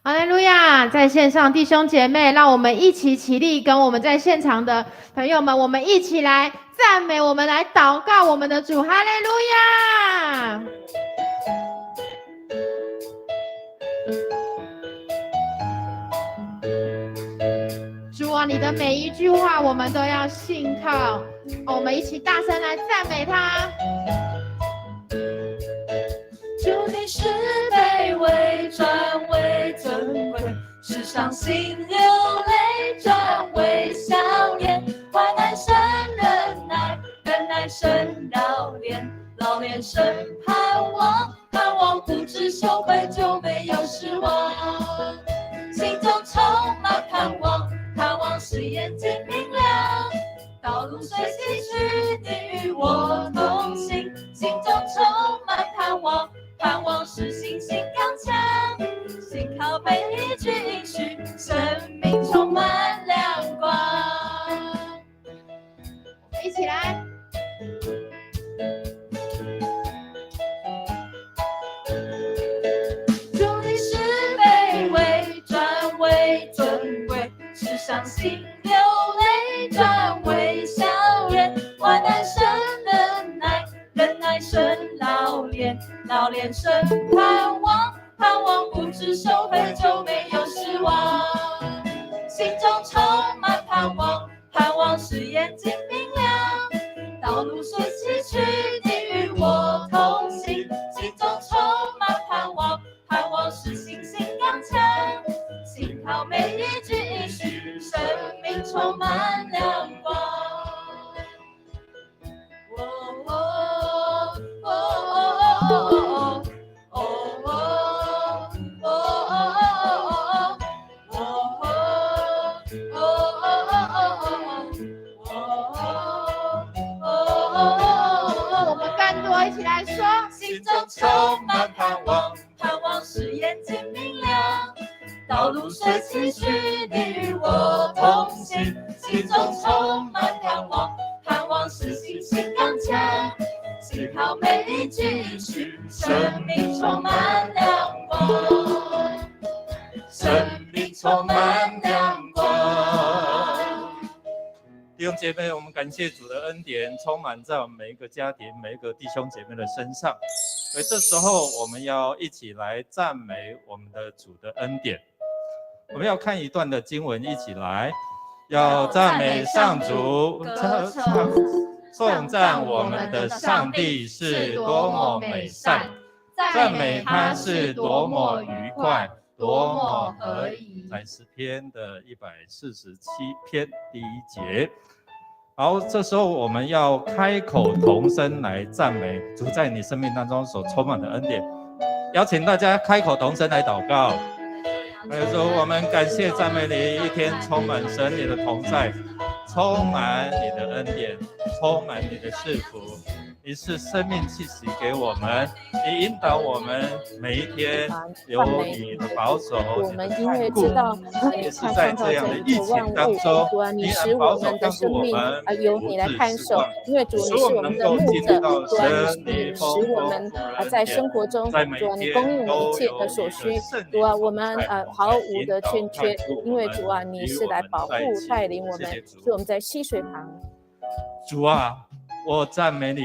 哈利路亚！在线上弟兄姐妹，让我们一起起立，跟我们在现场的朋友们，我们一起来赞美，我们来祷告我们的主。哈利路亚！主啊，你的每一句话，我们都要信靠。我们一起大声来赞美他。主，你是卑微转为尊贵，世上心流泪转为笑颜，患难生忍耐，忍耐生老练，老练生盼望，盼望不知羞愧就没有失望，心中充满盼望，盼望使眼睛明亮，道路虽崎岖，你与我同行，心中充满盼望，盼望使信心刚强，信靠每一句应许，生命充满亮光。一起来。主，你是卑微转为尊贵，世上心流泪转为笑颜，患难生忍耐，忍耐生老练，老练生盼望，盼望不知羞愧就没有失望，心中充满盼望，盼望使眼睛明亮，道路虽崎岖，你与我同行，心中充满盼望，盼望使信心刚强，信靠每一句应许，生命充满亮光。我们更多一起来说，心中充满盼望，盼望使眼睛明亮，道路虽崎岖，你与我同行，心中充满盼望，盼望使信心刚强，信靠每一句应许，生命充满亮光，生命充满亮光。弟兄姐妹，我们感谢主的恩典充满在我们每一个家庭、每一个弟兄姐妹的身上。所以这时候我们要一起来赞美我们的主的恩典。我们要看一段的经文，一起来，要赞美上主，颂赞我们的上帝是多么美善，赞美他是多么愉快，多么合宜。在诗篇的147篇第1节。好，这时候我们要开口同声来赞美主在你生命当中所充满的恩典。邀请大家开口同声来祷告。主，我们感谢赞美你，一天充满神你的同在，充满你的恩典，充满你的赐福。你是生命气息给我们，你引导我们每一天有你的保守，我们因为知道也是在这样的疫情当中，你使我们的生命由你来看守，因为主你是我们的牧者，你使我们在生活中，主你供应我们一切的所需，主啊，我们毫无的欠缺，因为主啊，你是来保护带领我们，是我们在溪水旁。主啊，我赞美你。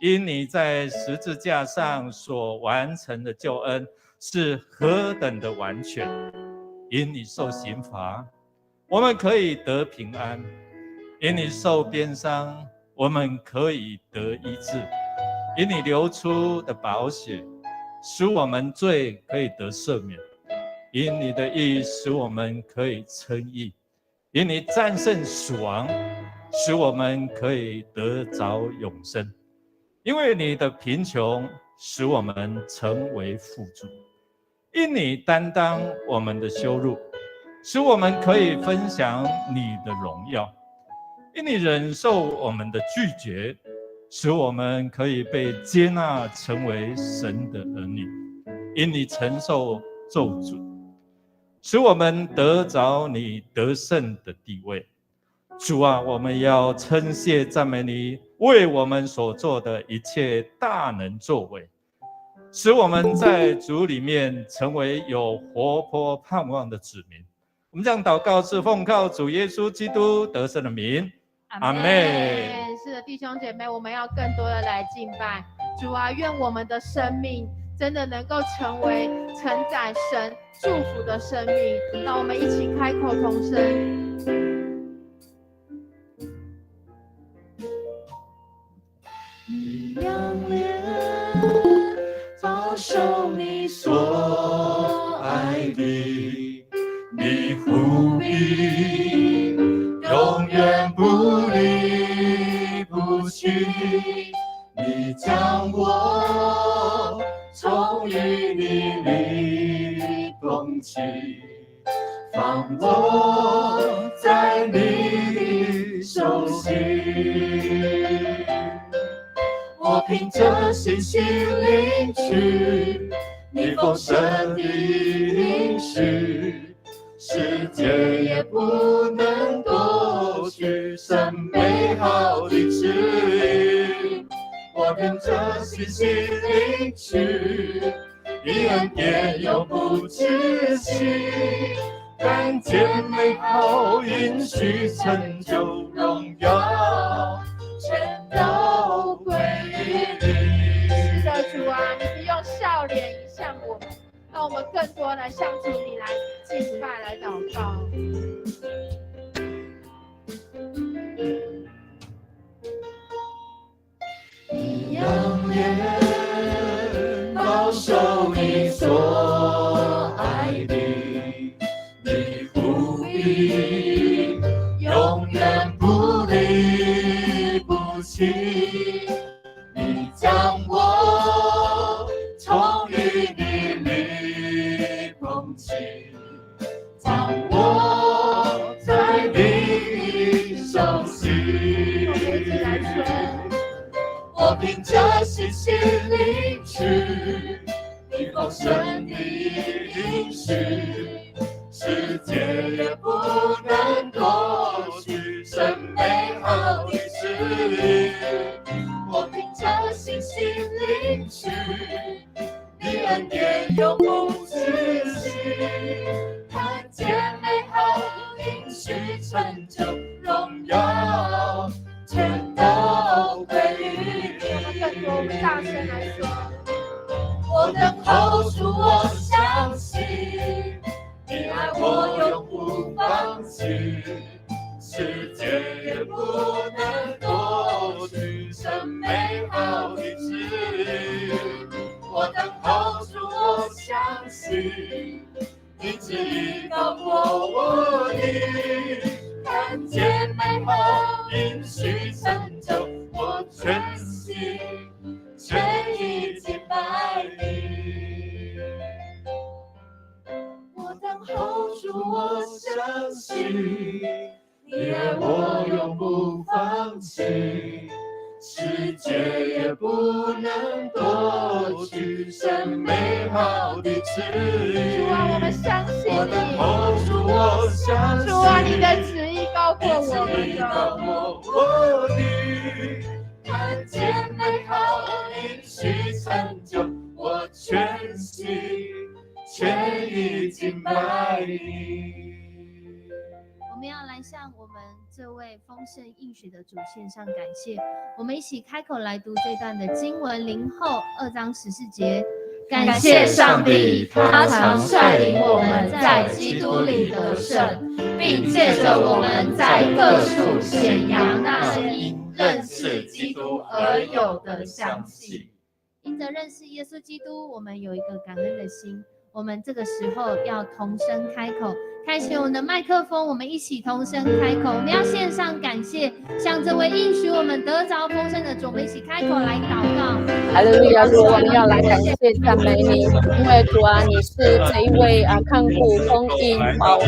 因你在十字架上所完成的救恩是何等的完全，因你受刑罚，我们可以得平安；因你受鞭伤，我们可以得医治；因你流出的宝血，使我们罪可以得赦免；因你的义，使我们可以称义；因你战胜死亡，使我们可以得着永生。因为你的贫穷使我们成为富足，因你担当我们的羞辱，使我们可以分享你的荣耀；因你忍受我们的拒绝，使我们可以被接纳成为神的儿女；因你承受咒诅，使我们得着你得胜的地位。主啊，我们要称谢赞美你为我们所做的一切大能作为。使我们在主里面成为有活泼盼望的子民。我们这样祷告是奉靠主耶稣基督得胜的名，阿们。是的，弟兄姐妹，我们要更多的来敬拜主啊！愿我们的生命真的能够成为承载神祝福的生命。让我们一起开口同声。你仰脸保守你所爱的，你护庇永远不离不弃，你将我从淤泥里捧起，放我在你的手心。我凭着信心领取你丰盛的应许，世界也不能夺取神美好的旨意。我凭着信心领取你恩典永不止息，看见美好应许成就荣耀全都归于你。是的，主啊，你是用笑脸迎向我们，让我们更多来向主你来敬拜来祷告。你仰脸保守你所爱的，你护庇永远不离不弃，你将我从淤泥里捧起，将我在你手心。我凭着信心领取你丰盛的应许，世界也不能夺取神美好的旨意。我凭着信心领取你恩典永不止息，看见美好应许成就荣耀全都归于你。我们大声来说，我等候主，我相信你爱我永不放弃，世界也不能夺取神美好的旨意。我等候主，我相信你旨意高过我的，看见美好应许成就，我全心全意敬拜你。我等候主，我相信你爱我永不放弃，世界也不能夺取神美好的旨意。主啊，我们相信你。我等候主，我相信。主啊，你的旨意高过我们的，看见美好应许成就，我全心全意敬拜你。我们要来向我们这位丰盛应许的主献上感谢。我们一起开口来读这段的经文，林后2章14节。感谢上帝，他常率领我们在基督里得胜，并借着我们在各处显扬那因认识基督而有的香气。因着认识耶稣基督，我们有一个感恩的心。我们这个时候要同声开口，开启我们的麦克风，我们一起同声开口，我们要献上感谢，向这位应许我们得着丰盛的主，我们一起开口来祷告。哈利路亚！主，我们要来感谢赞美你，因为主啊，你是这一位看顾、供应、保护。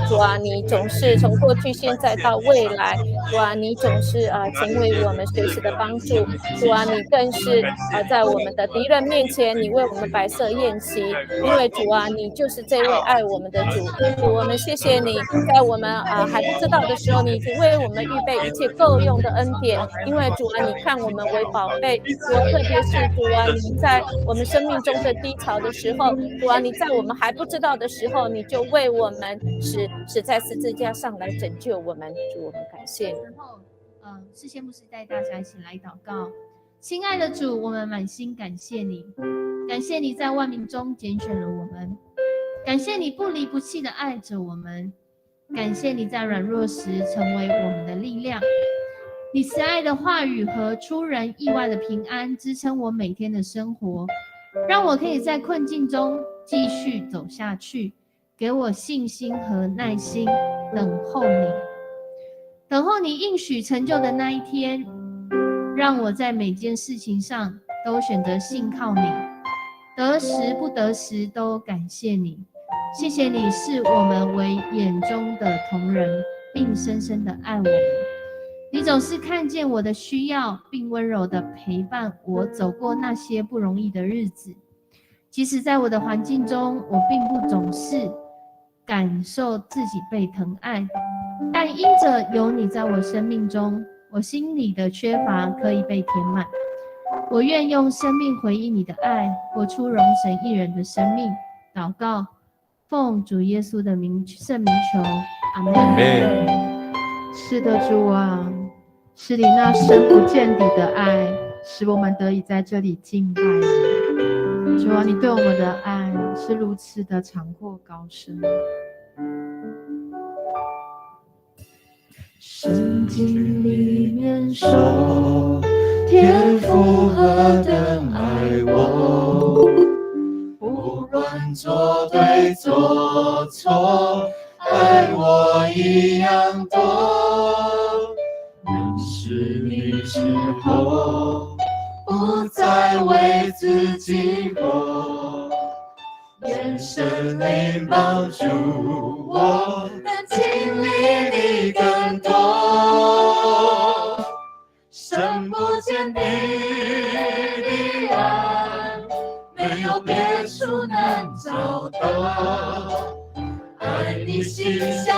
主啊，你总是从过去、现在到未来。主啊，你总是成为我们随时的帮助。主啊，你更是在我们的敌人面前，你为我们摆设宴席。因为主啊，你就是这位爱我们的主。主，我们谢谢你，在我们还不知道的时候，你已经为我们预备一切够用的恩典，因为主啊，你看我们为宝贝，主啊，特别是主啊，你在我们生命中的低潮的时候，主啊，你在我们还不知道的时候，你就为我们使在十字架上来拯救我们，主，我们感谢你。然后，世先牧师带大家一起来祷告。亲爱的主，我们满心感谢你，感谢你在万民中拣选了我们，感谢你不离不弃的爱着我们，感谢你在软弱时成为我们的力量。你慈爱的话语和出人意外的平安支撑我每天的生活，让我可以在困境中继续走下去，给我信心和耐心，等候你，等候你应许成就的那一天，让我在每件事情上都选择信靠你，得时不得时都感谢你。谢谢你视我们为眼中的同人，并深深的爱我们。你总是看见我的需要，并温柔的陪伴我走过那些不容易的日子。即使在我的环境中，我并不总是感受自己被疼爱，但因着有你在我生命中，我心里的缺乏可以被填满。我愿用生命回应你的爱，活出荣神一人的生命。祷告，奉主耶稣的名圣名求，阿们。是的，主啊，是你那深不见底的爱，使我们得以在这里敬拜你。主啊，你对我们的爱是如此的长阔高深。圣经里面说，天父何等爱我，不论做对做错，爱我一样多。认识你之后，不再为自己活，愿神灵帮助我，能经历你更多。深不见底的爱，没有别处能找到。爱你心想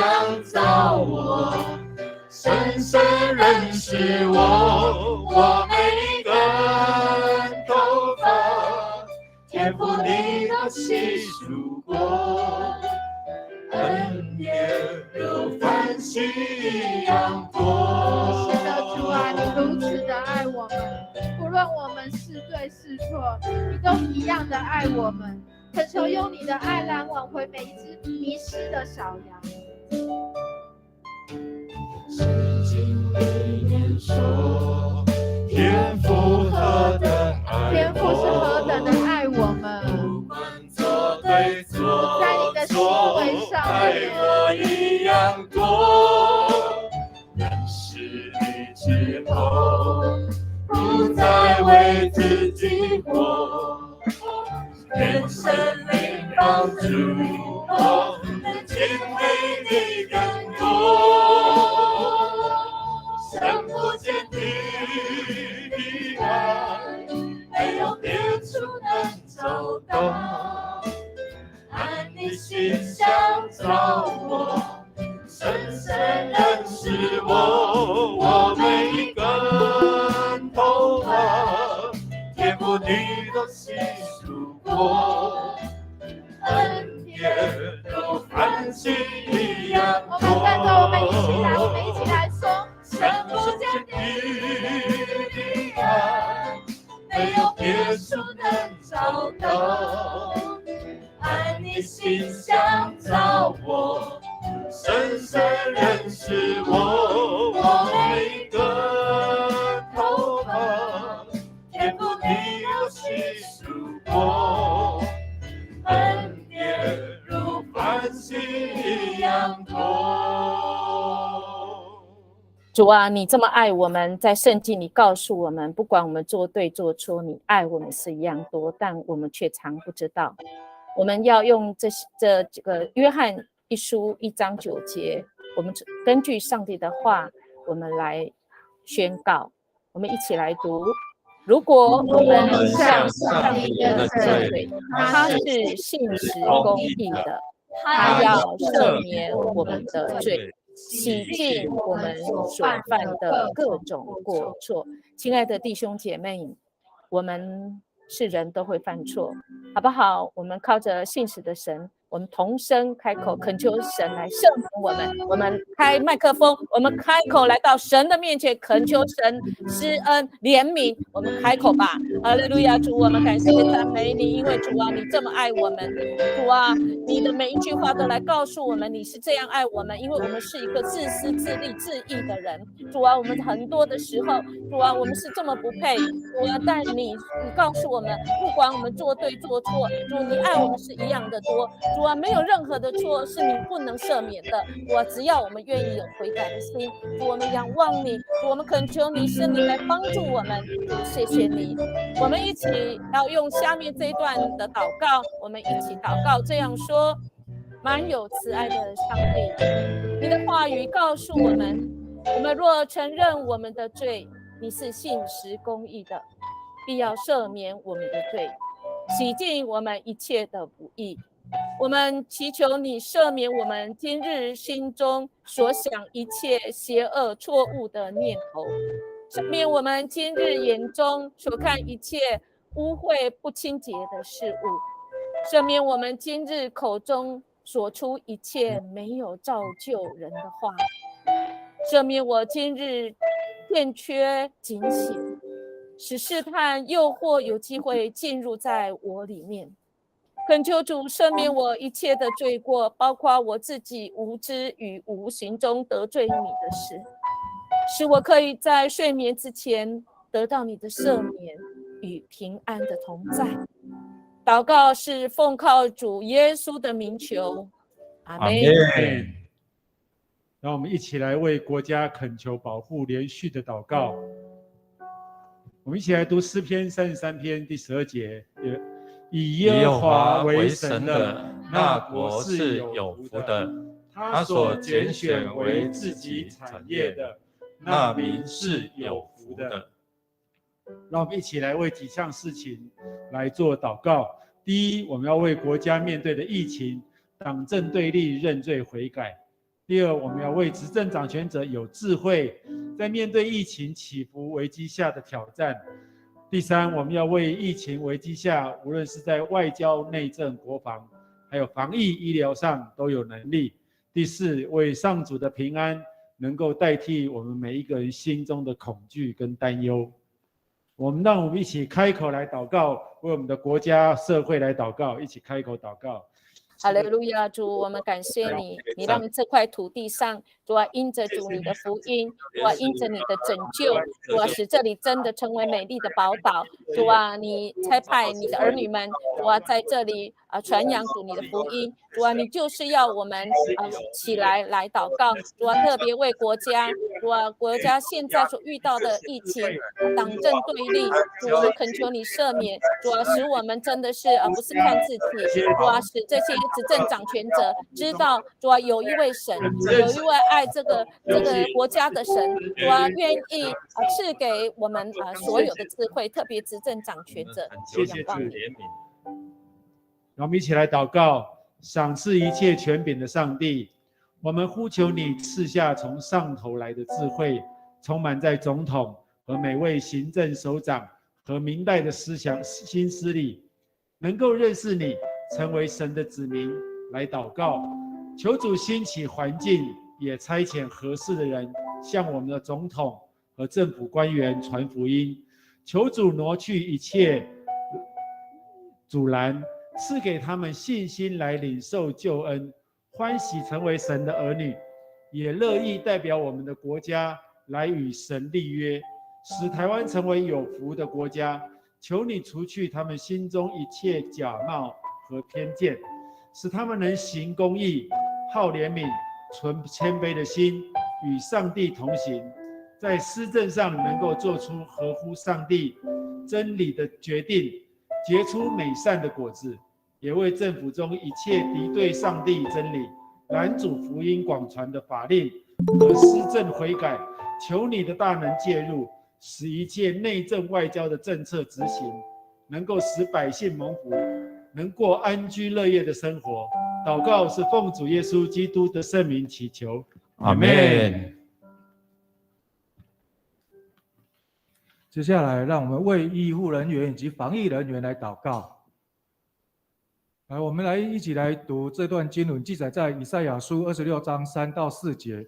找我，深深认识我，我每一根头发，天父你都细数过，恩典如繁星一样多。是的，主啊，你如此的爱我们，不论我们是对是错，你都一样的爱我们。恳求用你的爱来挽回每一只迷失的小羊。圣经里面说，天父何等爱我，天父是何等的爱我们，不管做对做在你的行为上爱我一样多。认识你之后，不再为自己活，愿神灵帮助我，能经历你更多。深不见底的爱，没有别处能找到。爱你心想找我，深深认识我，我每一根头发，天父你都细数过，恩典如繁星一样多。我们一起来说，深不见底的爱，没有别处能找到。爱你心想找我，深深认识我，我每一根头发，天父你都细数过，恩典如繁星一样多。主啊，你这么爱我们，在圣经里告诉我们，不管我们做对做错，你爱我们是一样多，但我们却常不知道。我们要用这个约翰一书1章9节，我们根据上帝的话，我们来宣告。我们一起来读：如果我们向上帝认罪，他是信实公义的，他要赦免我们的罪，洗净我们所犯的各种过错。亲爱的弟兄姐妹，我们是人都会犯错，好不好？我们靠着信实的神，我们同声开口恳求神来赦免我们。我们开麦克风，我们开口来到神的面前，恳求神施恩怜悯。我们开口吧，哈利路亚！主，我们感谢赞美你，因为主啊，你这么爱我们。主啊，你的每一句话都来告诉我们，你是这样爱我们，因为我们是一个自私自利自义的人。主啊，我们很多的时候，主啊，我们是这么不配。主啊，但你告诉我们，不管我们做对做错，主你爱我们是一样的多。主啊，没有任何的错是你不能赦免的。主啊，只要我们愿意有悔改的心，主我们仰望你，主我们恳求你，圣灵来帮助我们。主谢谢你，我们一起要用下面这一段的祷告，我们一起祷告，这样说：满有慈爱的上帝，你的话语告诉我们，我们若承认我们的罪，你是信实公义的，必要赦免我们的罪，洗净我们一切的不义。我们祈求你赦免我们今日心中所想一切邪恶错误的念头，赦免我们今日眼中所看一切污秽不清洁的事物，赦免我们今日口中所出一切没有造就人的话，赦免我今日欠缺警醒，使试探诱惑有机会进入在我里面。恳求主赦免我一切的罪过，包括我自己无知与无形中得罪你的事，使我可以在睡眠之前得到你的赦免与平安的同在。祷告是奉靠主耶稣的名求，阿们。让我们一起来为国家恳求保护，连续的祷告。我们一起来读诗篇33篇第12节。以耶和华为神的那国是有福的，他所拣选为自己产业的那民是有福的。让我们一起来为几项事情来做祷告。第一，我们要为国家面对的疫情党政对立认罪悔改。第二，我们要为执政掌权者有智慧，在面对疫情起伏危机下的挑战。第三，我们要为疫情危机下，无论是在外交、内政、国防，还有防疫、医疗上都有能力。第四，为上主的平安能够代替我们每一个人心中的恐惧跟担忧。让我们一起开口来祷告，为我们的国家、社会来祷告，一起开口祷告。哈利路亚，主，我们感谢你，你让这块土地上，主啊，因着主你的福音，主啊，因着你的拯救，主啊，使这里真的成为美丽的宝岛。主啊，你差派你的儿女们，主啊，在这里传扬主你的福音。主啊，你就是要我们起来祷告。主啊，特别为国家，主啊，国家现在所遇到的疫情，党政对立，主，我们恳求你赦免。主啊，使我们真的是不是看自己，主啊，使这些执政掌权者知道，主啊，有一位神，有一位爱这个国家的神，主啊，愿意赐给我们所有的智慧，特别执政掌权者。谢谢主怜悯。让我们一起来祷告，赏赐一切权柄的上帝，我们呼求你赐下从上头来的智慧，充满在总统和每位行政首长和明代的心思里，能够认识你，成为神的子民来祷告。求主兴起环境，也差遣合适的人向我们的总统和政府官员传福音。求主挪去一切阻拦，赐给他们信心来领受救恩，欢喜成为神的儿女，也乐意代表我们的国家来与神立约，使台湾成为有福的国家。求你除去他们心中一切假冒和偏见，使他们能行公义，好怜悯，存谦卑的心，与上帝同行，在施政上能够做出合乎上帝真理的决定，结出美善的果子，也为政府中一切敌对上帝真理、拦阻福音广传的法令和施政悔改，求你的大能介入，使一切内政外交的政策执行，能够使百姓蒙福，能过安居乐业的生活。祷告是奉主耶稣基督的圣名祈求，阿们。接下来，让我们为医护人员以及防疫人员来祷告。来，我们一起来读这段经文，记载在以赛亚书26章3到4节。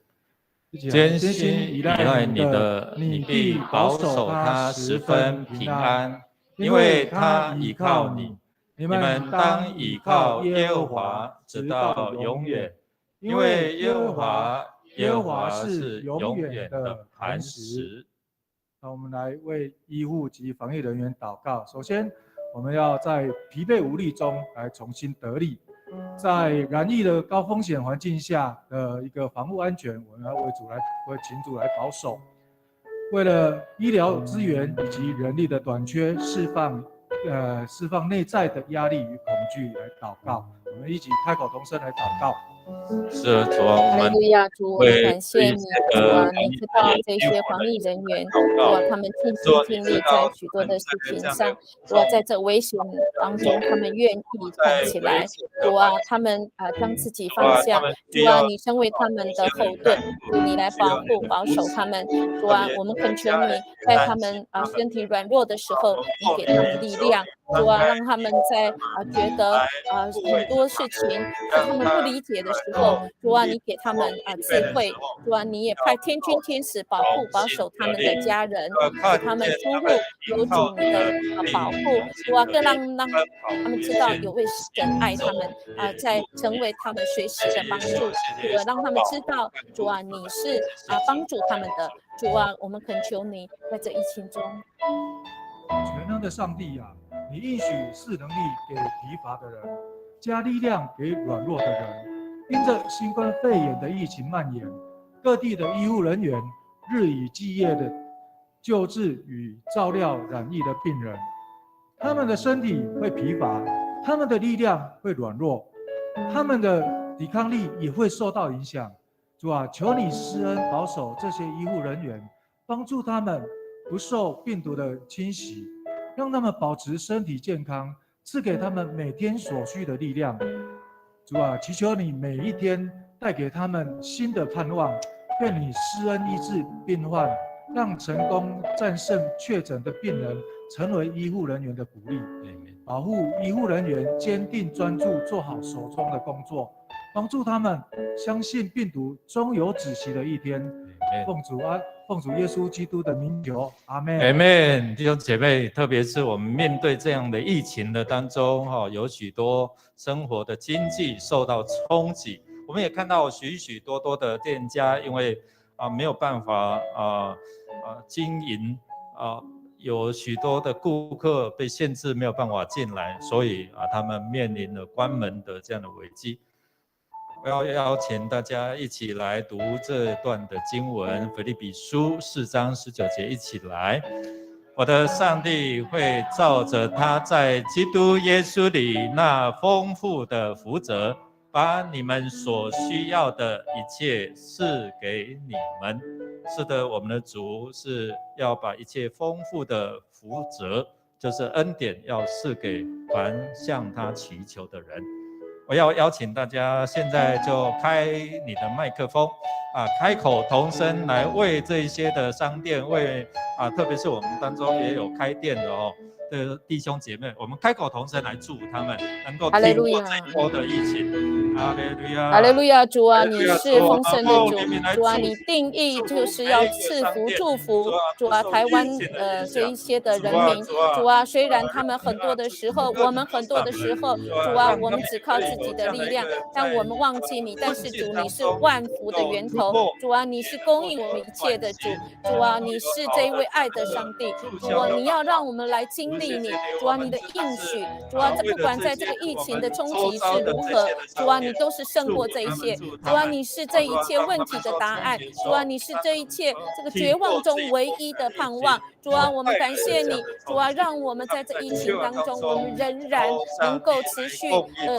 艰辛依赖你的，你必保守他十分平安，因为他倚靠你。你们当倚靠耶和华，直到永远，因为耶和华是永远的磐石。那我们来为医护及防疫人员祷告。首先，我们要在疲惫无力中来重新得力，在染疫的高风险环境下的一个防护安全，我们要为请主来保守。为了医疗资源以及人力的短缺，释放内在的压力与恐惧来祷告。我们一起开口同声来祷告。是主啊，我们为感谢你，主啊，你知道这些防疫人员，主啊，他们尽心尽力在许多的事情上，主啊，在这危险当中，他们愿意站起来，主啊，他们将自己放下，主啊，你成为他们的后盾，主你来保护保守他们，主啊，我们恳求你，在他们身体软弱的时候，你给他们力量，主啊，让他们在觉得很多事情是他们不理解的时候，主啊，你给他们智慧，主啊，你也派天军天使保护保守他们的家人，使他们出入有主你的保护，主啊，更让他们知道有位神爱他们在成为他们随时的帮助，主啊，让他们知道主啊，你是帮助他们的，主啊，我们恳求你在这疫情中。全能的上帝啊，你应许赐能力给疲乏的人，加力量给软弱的人。因着新冠肺炎的疫情蔓延，各地的医护人员日以继夜的救治与照料染疫的病人，他们的身体会疲乏，他们的力量会软弱，他们的抵抗力也会受到影响。主啊，求你施恩保守这些医护人员，帮助他们不受病毒的侵袭，让他们保持身体健康，赐给他们每天所需的力量。主啊，祈求你每一天带给他们新的盼望，愿你施恩医治病患，让成功战胜确诊的病人成为医护人员的鼓励，保护医护人员坚定专注做好手中的工作，帮助他们相信病毒终有止息的一天。奉主耶稣基督的名求，阿们。阿们。弟兄姐妹，特别是我们面对这样的疫情的当中，有许多生活的经济受到冲击，我们也看到许许多多的店家因为没有办法经营有许多的顾客被限制没有办法进来，所以他们面临了关门的这样的危机。我要邀请大家一起来读这段的经文，腓立比书4章19节，一起来。我的上帝会照着他在基督耶稣里那丰富的福泽，把你们所需要的一切赐给你们。是的，我们的主是要把一切丰富的福泽，就是恩典，要赐给凡向他祈求的人。我要邀请大家现在就开你的麦克风开口同声来为这一些的商店，为特别是我们当中也有开店的的弟兄姐妹，我们开口同声来祝福他们能够挺过这一波的疫情。哈利路亚，哈利路亚！主啊，你是丰盛的主，主啊，你定义就是要赐福祝福。主啊，台湾这一些的人民，主啊，虽然他们很多的时候，我们很多的时候，主啊，我们只靠自己的力量，但我们忘记你。但是主，你是万福的源头，主啊，你是供应我们一切的主，主啊，你是这一位爱的上帝，主啊，你要让我们来经历你，主啊，你的应许，主啊，不管在这个疫情的冲击是如何，主啊，你都是胜过这一切，主啊，你是这一切问题的答案，主啊，你是这一切这个绝望中唯一的盼望，主啊，我们感谢你，主啊，让我们在这疫情当中，我们仍然能够持续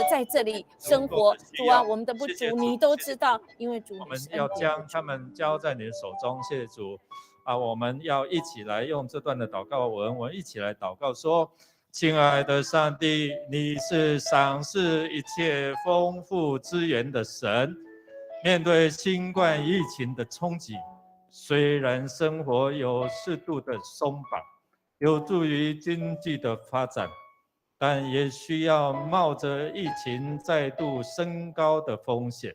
在这里生活，主啊，我们的不足你都知道，因为主我们要将他们交在你的手中，谢谢主我们要一起来用这段的祷告文，我们一起来祷告说：亲爱的上帝，你是赏赐一切丰富资源的神，面对新冠疫情的冲击，虽然生活有适度的松绑，有助于经济的发展，但也需要冒着疫情再度升高的风险。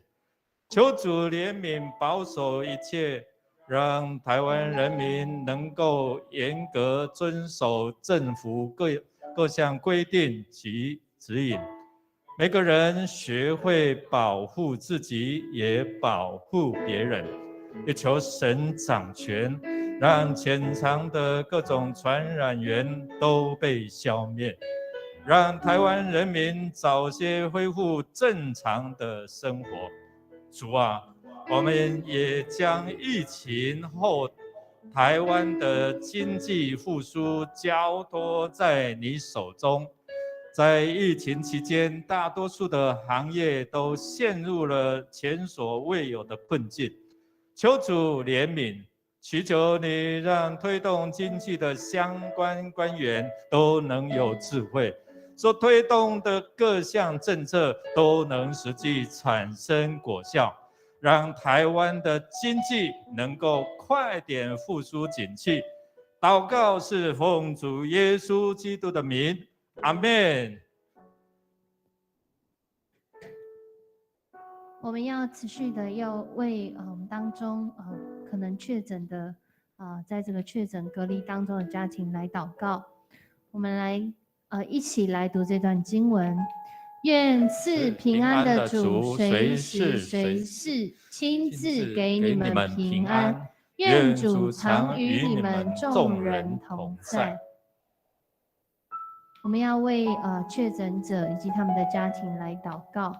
求主怜悯保守一切，让台湾人民能够严格遵守政府各项规定及指引，每个人学会保护自己，也保护别人。也求神掌权，让潜藏的各种传染源都被消灭，让台湾人民早些恢复正常的生活。主啊，我们也将疫情后台湾的经济复苏交托在你手中。在疫情期间，大多数的行业都陷入了前所未有的困境。求主怜悯，祈求你让推动经济的相关官员都能有智慧，所推动的各项政策都能实际产生果效，让台湾的经济能够快点复苏景气。祷告是奉主耶稣基督的名，阿们。我们要持续的要为我们当中可能确诊的在这个确诊隔离当中的家庭来祷告。我们来一起来读这段经文。愿赐平安的主随时随地亲自给你们平安。愿主常与你们众人同在。我们要为确诊者以及他们的家庭来祷告。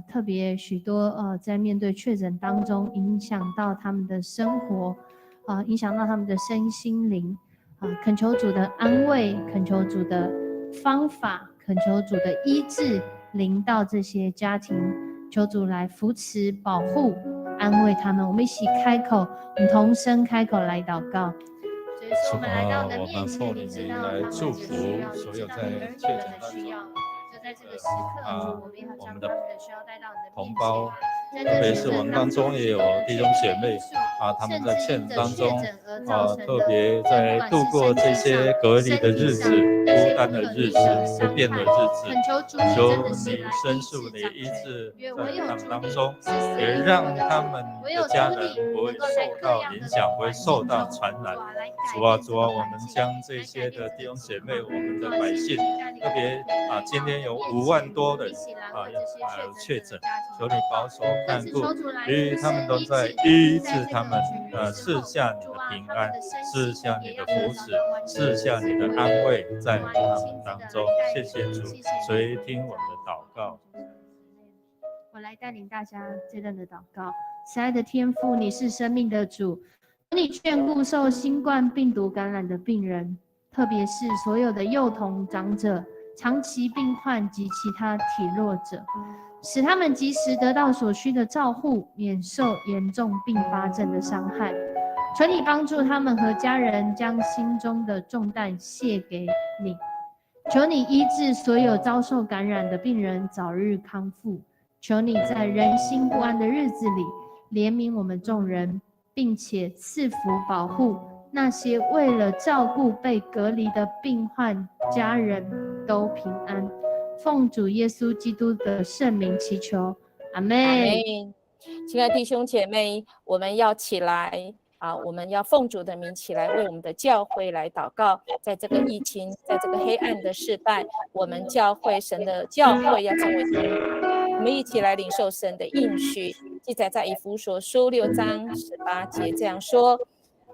特别许多在面对确诊当中影响到他们的生活，影响到他们的身心灵，恳求主的安慰，恳求主的方法，恳求主的医治临到这些家庭，求主来扶持、保护、安慰他们。我们一起开口，我们同声开口来祷告。所以说，我们来到你的面前，你知道他们的需要，所有在确诊的需要。在这个时刻，我们要将他们的需要带到你的同胞，特别是我们当中也有弟兄姐妹他们在确诊当中特别在度过这些隔离的日子、孤单的日子、不便的日子，求你伸述你医治在他们当中，也让他们的家人不会受到影响，不会受到传染。主啊，我们将这些的弟兄姐妹，我们的百姓，特别今天有5万多人确诊，求你保守看顾，因为他们都在医治他们，赐下你的平安，赐下你的福祉，赐下你的安慰在他们当中。谢谢主，垂听我们的祷告。我来带领大家这段的祷告。慈爱的天父，你是生命的主，你眷顾受新冠病毒感染的病人，特别是所有的幼童、长者、长期病患及其他体弱者，使他们及时得到所需的照护，免受严重并发症的伤害。求你帮助他们和家人将心中的重担卸给你。求你医治所有遭受感染的病人早日康复。求你在人心不安的日子里怜悯我们众人，并且赐福保护那些为了照顾被隔离的病患家人都平安。奉主耶稣基督的圣名祈求，阿们。亲爱的弟兄姐妹，我们要起来我们要奉主的名起来，为我们的教会来祷告。在这个疫情，在这个黑暗的世代，我们教会神的教会要成为我们一起来领受神的应许，记载在以弗所书6章18节这样说：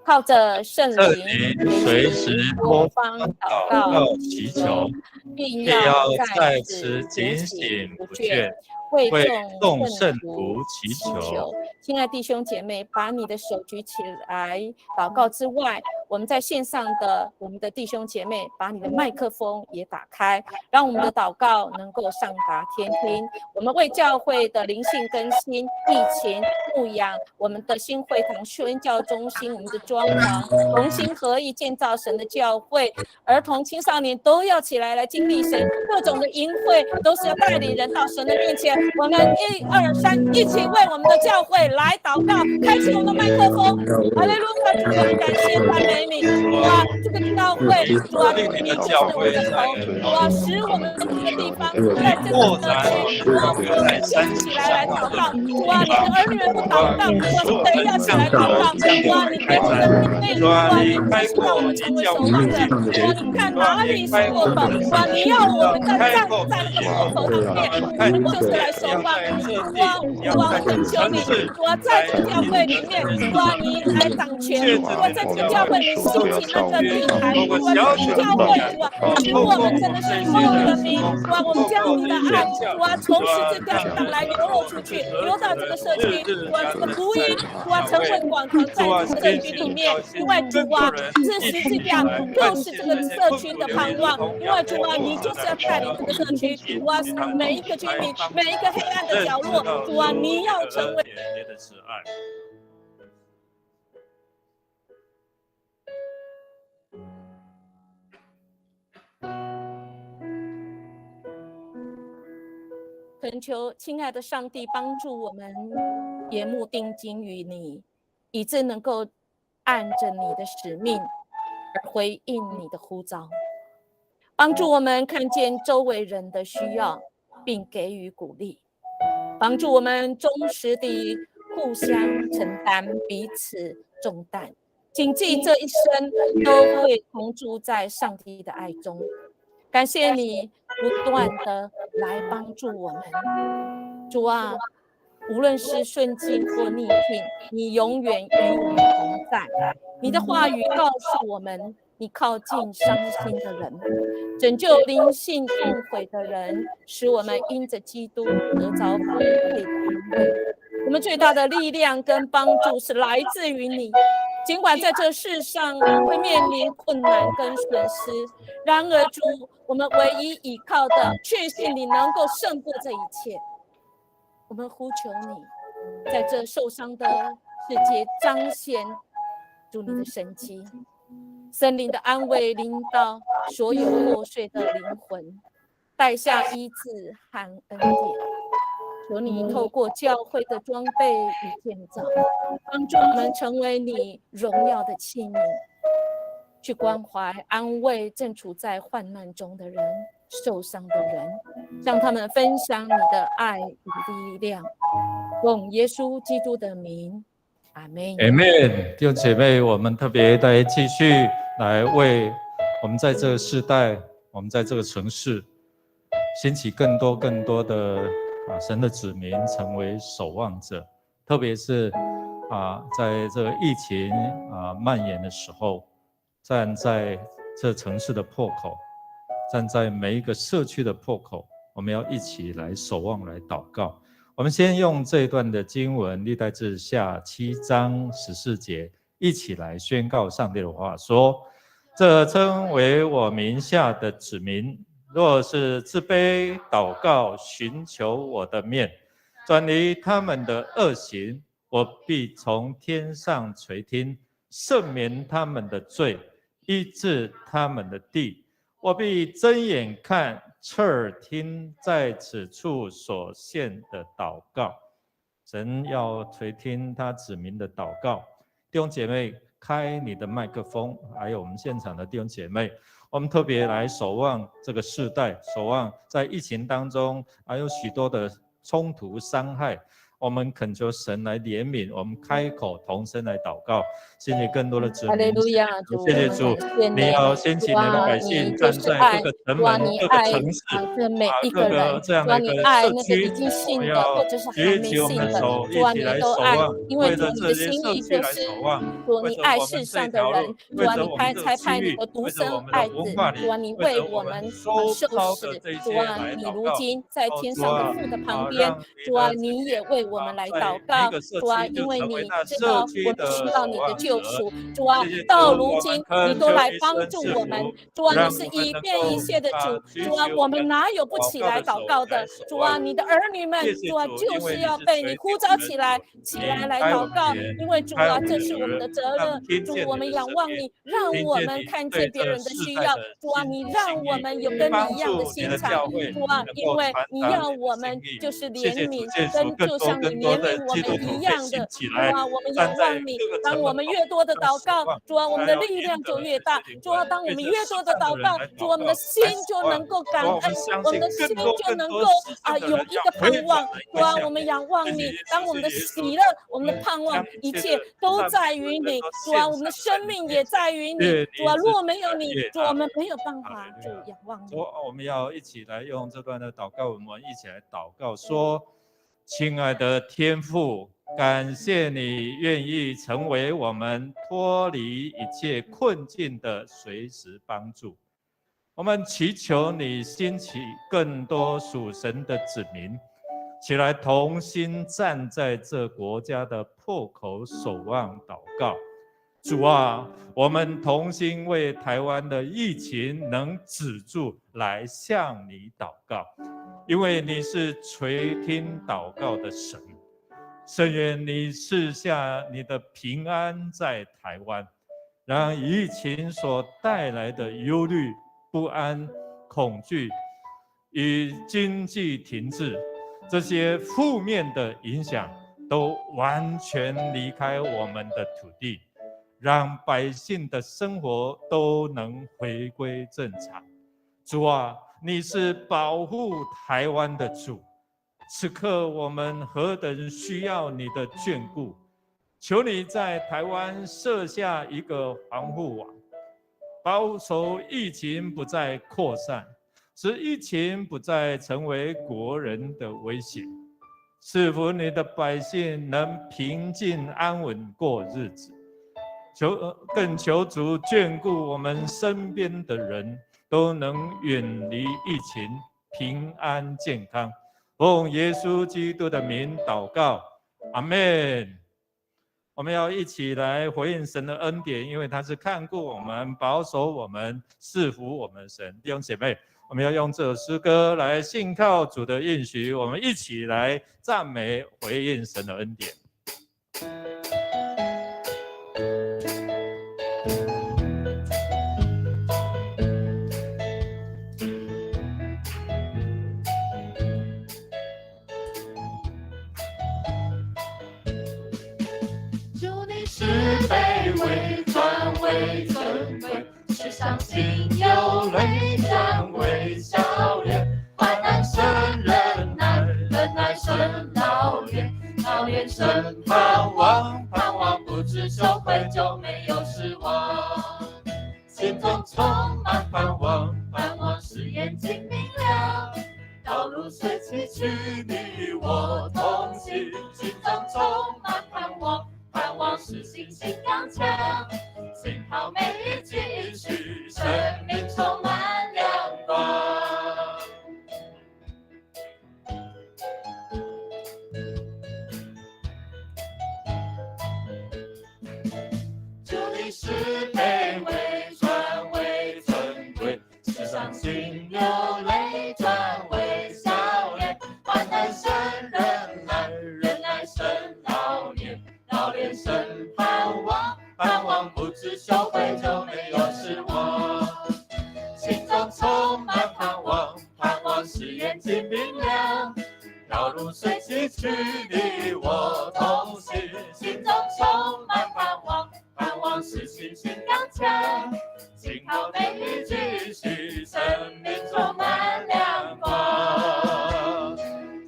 靠着圣灵随时多方祷告祈求，并要在此警醒不倦，为众圣徒祈求。亲爱弟兄姐妹，把你的手举起来祷告之外，我们在线上的我们的弟兄姐妹，把你的麦克风也打开，让我们的祷告能够上达天听。我们为教会的灵性更新、疫情牧养，我们的新会堂宣教中心，我们的装潢，同心合意建造神的教会，儿童青少年都要起来经历神各种的营会，都是要带领人到神的面前。我们1、2、3，一起为我们的教会来祷告，开启我们的麦克风。哈利路亚！主啊，感谢赞美你。主啊，这个教会，主啊，你就是我们的头。主啊，使我们这个地方在这个社区，主啊，我们起来祷告。主啊，你的儿女不祷告，我们得要起来祷告。主啊，你给我们的命令，主啊，你就是让我们成为守望者。主啊，你看哪里是破口，主啊，你要我们站在那个破口上面，我们就是来守望。主啊，我恳求你，主啊，在这个教会里面，主啊，你来掌权。主啊，在这个教会里兴起那个地台，主啊，这个教会，主啊，使我们真的是奉你的名，主啊，我们将你的爱，主啊，从十字架上来流露出去，流到这个社区，主啊，这个福音，主啊，成为广传在这个社区里面。因为主啊，这十字架就是这个社区的盼望。因为主啊，你就是要带领这个社区，主啊，每一个居民，每一个黑暗的角落，主啊，你要成为的慈爱。恳求亲爱的上帝帮助我们眼目定睛于你，以致能够按着你的使命而回应你的呼召，帮助我们看见周围人的需要，并给予鼓励，帮助我们忠实地互相承担彼此重担，谨记这一生都会同住在上帝的爱中。感谢你不断的来帮助我们，主啊，无论是顺境或逆境，你永远与我们同在。你的话语告诉我们，你靠近伤心的人，拯救灵性痛悔的人，使我们因着基督得着丰沛的安慰。我们最大的力量跟帮助是来自于你，尽管在这世上会面临困难跟损失，然而主，我们唯一依靠的，确信你能够胜过这一切。我们呼求你，在这受伤的世界彰显主你的神迹，圣灵的安慰临到所有破碎的灵魂，带下医治和恩典。求你透过教会的装备与建造，帮助我们成为你荣耀的器皿，去关怀安慰正处在患难中的人、受伤的人，向他们分享你的爱与力量。奉耶稣基督的名，阿们。阿们。弟兄姐妹，我们特别来继续来为我们在这个世代，我们在这个城市兴起更多的神的子民成为守望者，特别是在这个疫情蔓延的时候，站在这城市的破口，站在每一个社区的破口，我们要一起来守望，来祷告。我们先用这一段的经文，历代志下7章14节，一起来宣告上帝的话，说：这称为我名下的子民，若是自卑祷告，寻求我的面，转离他们的恶行，我必从天上垂听，赦免他们的罪，医治他们的地。我必睁眼看，侧耳听，在此处所献的祷告。神要垂听他子民的祷告。弟兄姐妹，开你的麦克风，还有我们现场的弟兄姐妹，我们特别来守望这个世代，守望在疫情当中还有许多的冲突伤害，我们恳求神来怜悯，我们开口同声来祷告。谢谢更多的子民，谢谢主，你要掀起你的百姓站在各个城门、各个城市、各个这样的一个社区，我们要举起我们的手，一起来守望，为着这些社区来守望，为着我们这条路，为着我们这个区域，为着我们的文化里，为着我们周遭的这些来祷告。你如今在天上的父的旁边，主啊，你也为我我们来祷告，主啊，因为你知道我们需要你的救赎，主啊，到如今你都来帮助我们，主啊，你是以便一切的主，主啊，我们哪有不起来祷告的？主啊，你的儿女们，主啊，就是要被你呼召起来来祷告，因为主啊，这是我们的责任，主，我们仰望你，让我们看见别人的需要，主啊，你让我们有跟你一样的心肠，主啊，因为你要我们就是怜悯，就像你怜悯我们一样的，主啊，我们仰望你，当我们越多的祷告，主啊，我们的力量就越大，主啊，当我们越多的祷告，主，我们的心就能够感恩，我们的心就能够有一个盼望，主啊，我们仰望你，当我们的喜乐，我们的盼望，一切都在于你，主啊，我们的生命也在于你，主啊，若没有你，主，我们没有办法，主仰望你。我们要一起来用这段的祷告，我们一起来祷告说：亲爱的天父，感谢你愿意成为我们脱离一切困境的随时帮助。我们祈求你兴起更多属神的子民，起来同心站在这国家的破口守望祷告。主啊，我们同心为台湾的疫情能止住来向你祷告，因为你是垂听祷告的神。甚愿你赐下你的平安在台湾，让疫情所带来的忧虑、不安、恐惧与经济停滞这些负面的影响都完全离开我们的土地，让百姓的生活都能回归正常。主啊，你是保护台湾的主，此刻我们何等需要你的眷顾，求你在台湾设下一个防护网，保守疫情不再扩散，使疫情不再成为国人的威胁，赐福你的百姓能平静安稳过日子。更求主眷顾我们身边的人，都能远离疫情，平安健康。奉耶稣基督的名祷告，阿们。我们要一起来回应神的恩典，因为他是看顾我们、保守我们、赐福我们的神。弟兄姐妹，我们要用这首诗歌来信靠主的应许，我们一起来赞美回应神的恩典。为尊贵，世上仅有泪转为笑脸，患难生忍耐，忍耐生老练，老练生盼望，盼望不知羞愧就没有失望，心中充满盼望，盼望是眼睛明亮，道路虽崎岖，你与我同行，心中充满盼望，盼望是信心刚强，信靠每一句应许，生命充满亮光。主你是卑微转为尊贵，世上仅有泪转为笑脸，患难生忍耐，忍耐生老练，老练生盼望，盼望不知羞愧就没有失望，心中充满盼望，盼望是眼睛明亮，道路虽崎岖，你与我同行，心中充满盼望，盼望是信心刚强，信靠每一句应许，生命充满亮光，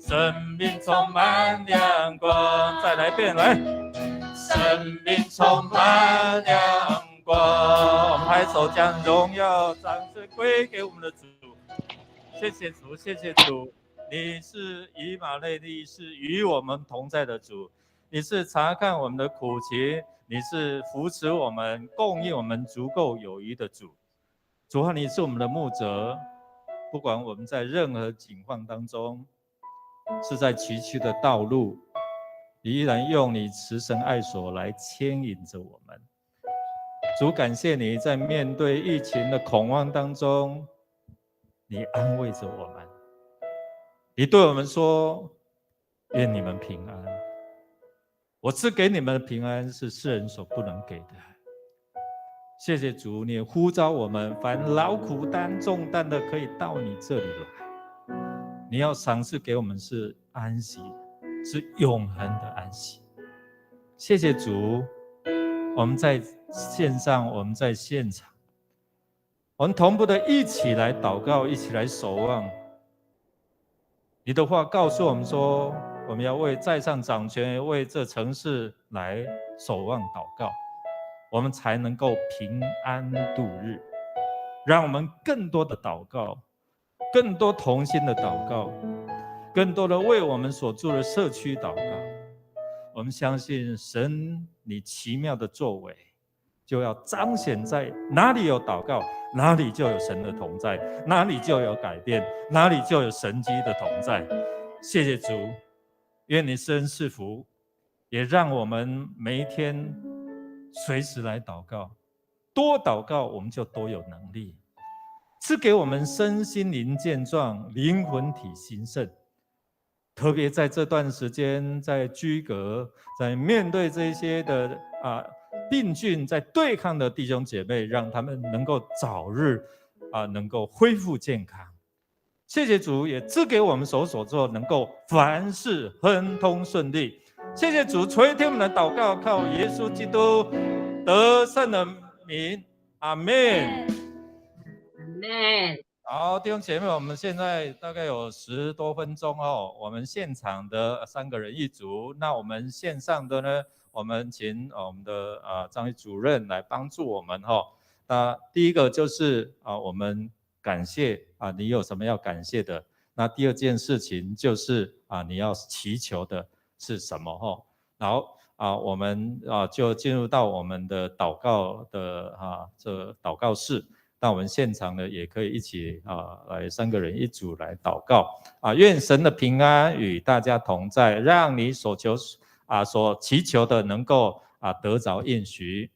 生命充满亮光。再来一遍，来。生命充满亮光，我们拍手将荣耀掌声归给我们的主。谢谢主，谢谢主，你是以马内利，是与我们同在的主，你是察看我们的苦情，你是扶持我们、供应我们足够有余的主。主啊，你是我们的牧者，不管我们在任何境况当中，是在崎岖的道路，你依然用你慈神爱所来牵引着我们。主，感谢你在面对疫情的恐慌当中，你安慰着我们，你对我们说，愿你们平安。我赐给你们的平安是世人所不能给的。谢谢主，你也呼召我们，凡劳苦担重担的，可以到你这里来。你要赏赐给我们是安息，是永恒的安息。谢谢主，我们在线上，我们在现场，我们同步的一起来祷告，一起来守望。你的话告诉我们说，我们要为在上掌权，为这城市来守望祷告，我们才能够平安度日。让我们更多的祷告，更多同心的祷告，更多的为我们所住的社区祷告。我们相信神你奇妙的作为就要彰显在哪里有祷告，哪里就有神的同在，哪里就有改变，哪里就有神迹的同在。谢谢主，愿你施恩赐福，也让我们每一天随时来祷告，多祷告我们就多有能力，赐给我们身心灵健壮，灵魂体兴盛。特别在这段时间，在居隔，在面对这些的病菌，在对抗的弟兄姐妹，让他们能够早日能够恢复健康。谢谢主，也赐给我们所做能够凡事亨通顺利。谢谢主垂听我们的祷告，靠耶稣基督得胜的名，阿们。阿们。好，弟兄姐妹，我们现在大概有10多分钟哦。我们现场的3个人一组，那我们线上的呢，我们请我们的张毅主任来帮助我们哈。那第一个就是我们感谢你有什么要感谢的？那第二件事情就是你要祈求的是什么哈？然后我们就进入到我们的祷告的这祷告室。那我们现场呢，也可以一起来3个人一组来祷告愿神的平安与大家同在，让你所祈求的能够得着应许。